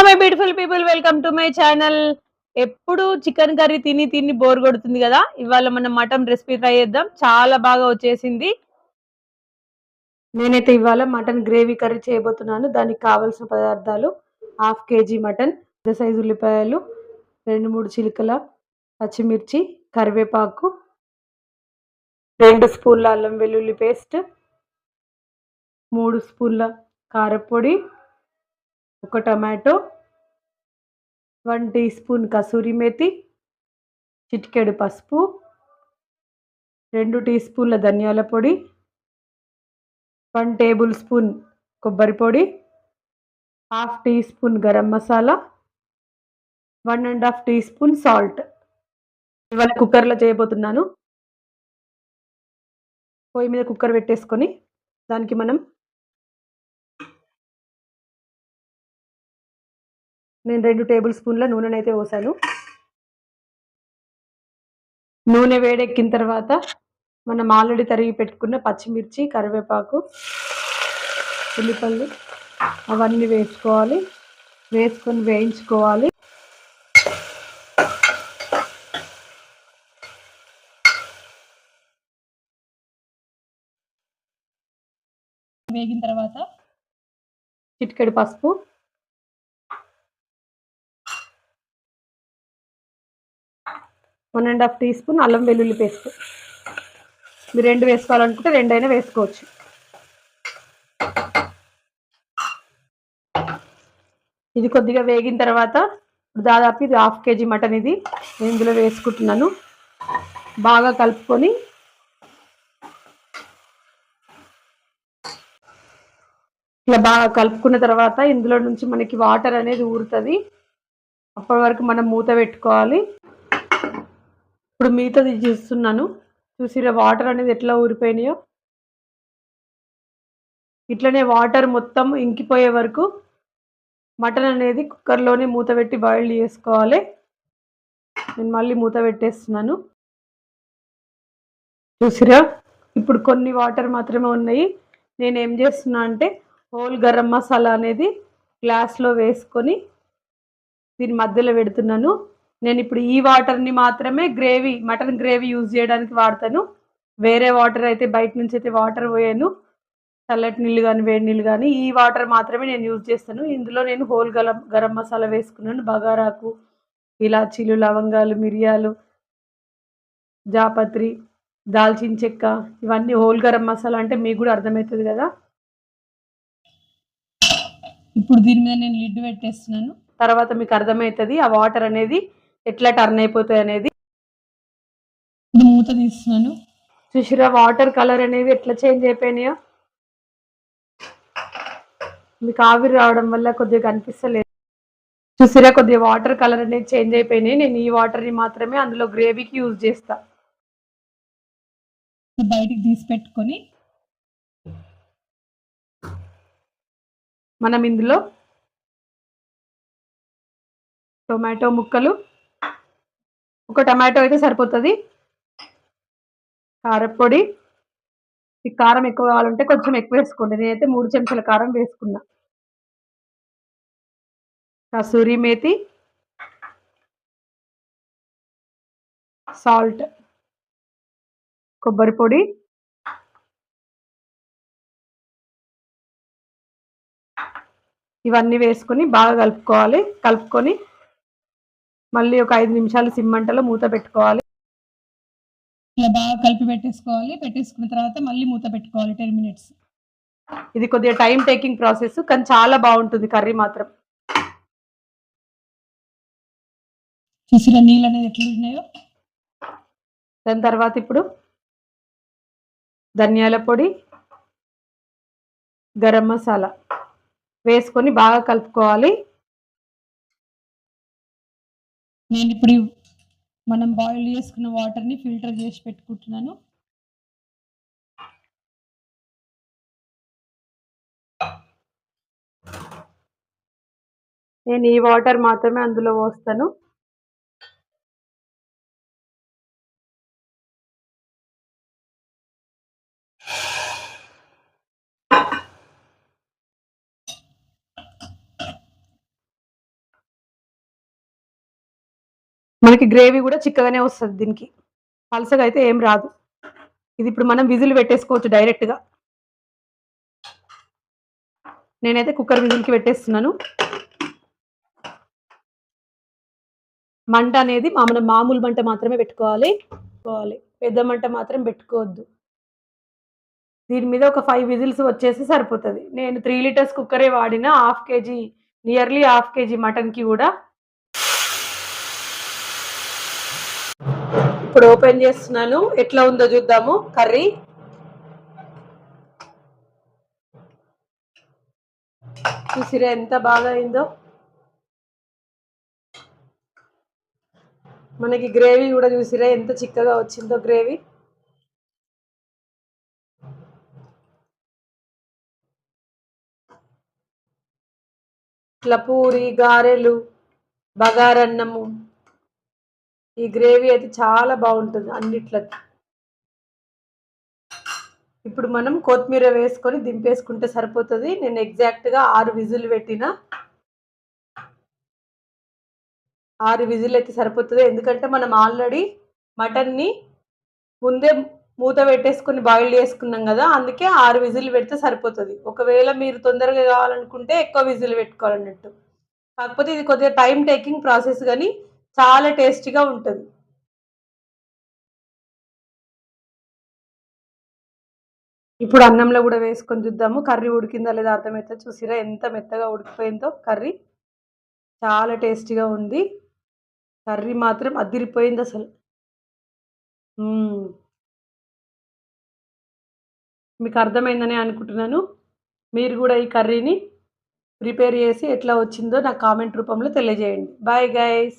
My beautiful people, welcome to my channel. ఎప్పుడు chicken curry తిని తిని బోర్ కొడుతుంది కదా. ఇవాళ మనం మటన్ రెసిపీ ట్రై చేద్దాం. చాలా బాగా వచ్చేసింది. నేనైతే ఇవాళ మటన్ గ్రేవీ కర్రీ చేయబోతున్నాను. దానికి కావాల్సిన పదార్థాలు: హాఫ్ కేజీ మటన్, పెద్ద సైజు ఉల్లిపాయలు, 2-3 చిలుకల పచ్చిమిర్చి, కరివేపాకు, 2 స్పూన్ల అల్లం వెల్లుల్లి పేస్ట్, 3 స్పూన్ల కారపొడి, 1 tomato, 1 teaspoon kasuri methi, చిటికెడు పసుపు, 2 టీ స్పూన్ల ధనియాల పొడి, 1 టేబుల్ స్పూన్ కొబ్బరి పొడి, half teaspoon garam masala, 1.5 teaspoon salt. ఇవాళ కుక్కర్లో చేయబోతున్నాను. పొయ్యి మీద కుక్కర్ పెట్టేసుకొని దానికి నేను 2 టేబుల్ స్పూన్ల నూనెనైతే పోసాను. నూనె వేడెక్కిన తర్వాత మనం ఆల్రెడీ తరిగి పెట్టుకున్న పచ్చిమిర్చి, కరివేపాకు, ఉల్లిపల్లి అవన్నీ వేసుకొని వేయించుకోవాలి. వేగిన తర్వాత చిటికెడు పసుపు, 1.5 టీ స్పూన్ అల్లం వెల్లుల్లి పేస్ట్. మీరు 2 వేసుకోవాలనుకుంటే 2 అయినా వేసుకోవచ్చు. ఇది కొద్దిగా వేగిన తర్వాత దాదాపు ఇది హాఫ్ కేజీ మటన్ ఇది ఇందులో వేసుకుంటున్నాను. బాగా కలుపుకొని ఇట్లా బాగా కలుపుకున్న తర్వాత ఇందులో నుంచి మనకి వాటర్ అనేది ఊరుతుంది. అప్పటి వరకు మనం మూత పెట్టుకోవాలి. ఇప్పుడు మీతోది చూస్తున్నాను, చూసిరా వాటర్ అనేది ఎట్లా ఊరిపోయినాయో. ఇట్లనే వాటర్ మొత్తం ఇంకిపోయే వరకు మటన్ అనేది కుక్కర్లోనే మూత పెట్టి బాయిల్ చేసుకోవాలి. నేను మళ్ళీ మూత పెట్టేస్తున్నాను. చూసిరా, ఇప్పుడు కొన్ని వాటర్ మాత్రమే ఉన్నాయి. నేను ఏం చేస్తున్నా అంటే హోల్ గరం మసాలా అనేది గ్లాస్లో వేసుకొని దీని మధ్యలో పెడుతున్నాను. నేను ఇప్పుడు ఈ వాటర్ని మాత్రమే మటన్ గ్రేవీ యూజ్ చేయడానికి వాడతాను. వేరే వాటర్ అయితే బయట నుంచి అయితే వాటర్ పోయాను, చల్లటి నీళ్ళు కానీ వేడి నీళ్ళు కానీ. ఈ వాటర్ మాత్రమే నేను యూజ్ చేస్తాను. ఇందులో నేను హోల్ గరం మసాలా వేసుకున్నాను. బగారాకు, ఇలాచీలు, లవంగాలు, మిరియాలు, జాపత్రి, దాల్చిన చెక్క, ఇవన్నీ హోల్ గరం మసాలా అంటే మీకు కూడా అర్థమవుతుంది కదా. ఇప్పుడు దీని మీద నేను లిడ్ పెట్టేస్తున్నాను. తర్వాత మీకు అర్థమవుతుంది ఆ వాటర్ అనేది ఎట్లా టర్న్ అయిపోతాయి అనేది. మూత తీస్తున్నాను. చూసిరా వాటర్ కలర్ అనేది ఎట్లా చేంజ్ అయిపోయినాయో. మీకు ఆవిరి రావడం వల్ల కొద్దిగా కనిపిస్తలేదు. చూసిరా కొద్దిగా వాటర్ కలర్ అనేది చేంజ్ అయిపోయినాయి. నేను ఈ వాటర్ని మాత్రమే అందులో గ్రేవీకి యూజ్ చేస్తా. బయటికి తీసి పెట్టుకొని మనం ఇందులో టొమాటో ముక్కలు, 1 టమాటో అయితే సరిపోతుంది, కారపొడి, ఈ కారం ఎక్కువ కావాలంటే కొంచెం ఎక్కువ వేసుకోండి. నేనైతే 3 చెంచాల కారం వేసుకున్నా. కసూరి మేతి, సాల్ట్, కొబ్బరి పొడి, ఇవన్నీ వేసుకొని బాగా కలుపుకోవాలి. కలుపుకొని మళ్ళీ ఒక 5 నిమిషాలు సిమ్ మంటలో మూత పెట్టుకోవాలి. ఇలా బాగా కలిపి పెట్టేసుకోవాలి. పెట్టేసుకున్న తర్వాత మళ్ళీ మూత పెట్టుకోవాలి 10 మినిట్స్. ఇది కొద్దిగా టైం టేకింగ్ ప్రాసెస్, కానీ చాలా బాగుంటుంది కర్రీ మాత్రం. చూసిన నీళ్ళు అనేది ఎట్లా ఉన్నాయో. దాని తర్వాత ఇప్పుడు ధనియాల పొడి, గరం మసాలా వేసుకొని బాగా కలుపుకోవాలి. నేను ఇప్పుడు మనం బాయిల్ చేసుకున్న వాటర్ని ఫిల్టర్ చేసి పెట్టుకుంటున్నాను. నేను ఈ వాటర్ మాత్రమే అందులో పోస్తాను. మనకి గ్రేవీ కూడా చిక్కగానే వస్తుంది దీనికి, పలసగా అయితే ఏం రాదు. ఇది ఇప్పుడు మనం విజిల్ పెట్టేసుకోవచ్చు డైరెక్ట్గా. నేనైతే కుక్కర్ విజిల్కి పెట్టేస్తున్నాను. మంట అనేది మనం మామూలు మంట మాత్రమే పెట్టుకోవాలి. పెద్ద మంట మాత్రం పెట్టుకోవద్దు. దీని మీద ఒక 5 విజిల్స్ వచ్చేసి సరిపోతుంది. నేను 3 లీటర్స్ కుక్కరే వాడిన, half KG, nearly half KG మటన్కి కూడా. ఇప్పుడు ఓపెన్ చేస్తున్నాను, ఎట్లా ఉందో చూద్దాము కర్రీ. చూసిరా ఎంత బాగా అయిందో. మనకి గ్రేవీ కూడా చూసిరా ఎంత చిక్కగా వచ్చిందో గ్రేవీ. ఇట్లా పూరి, గారెలు, బగారన్నము, ఈ గ్రేవీ అయితే చాలా బాగుంటుంది అన్నిట్లకి. ఇప్పుడు మనం కొత్తిమీర వేసుకొని దింపేసుకుంటే సరిపోతుంది. నేను ఎగ్జాక్ట్గా 6 విజిల్ పెట్టిన. 6 విజిల్ అయితే సరిపోతుంది, ఎందుకంటే మనం ఆల్రెడీ మటన్ని ముందే మూత పెట్టేసుకొని బాయిల్ చేసుకున్నాం కదా, అందుకే 6 విజిల్ పెడితే సరిపోతుంది. ఒకవేళ మీరు తొందరగా కావాలనుకుంటే ఎక్కువ విజిల్ పెట్టుకోవాలన్నట్టు. కాకపోతే ఇది కొద్దిగా టైం టేకింగ్ ప్రాసెస్, కానీ చాలా టేస్టీగా ఉంటుంది. ఇప్పుడు అన్నంలో కూడా వేసుకొని చూద్దాము కర్రీ ఉడికిందా లేదా అర్థమవుతుంది. చూసిరా ఎంత మెత్తగా ఉడికిపోయిందో కర్రీ, చాలా టేస్టీగా ఉంది. కర్రీ మాత్రం అదిరిపోయింది అసలు. మీకు అర్థమైందని అనుకుంటున్నాను. మీరు కూడా ఈ కర్రీని ప్రిపేర్ చేసి ఎట్లా వచ్చిందో నాకు కామెంట్ రూపంలో తెలియజేయండి. Bye guys.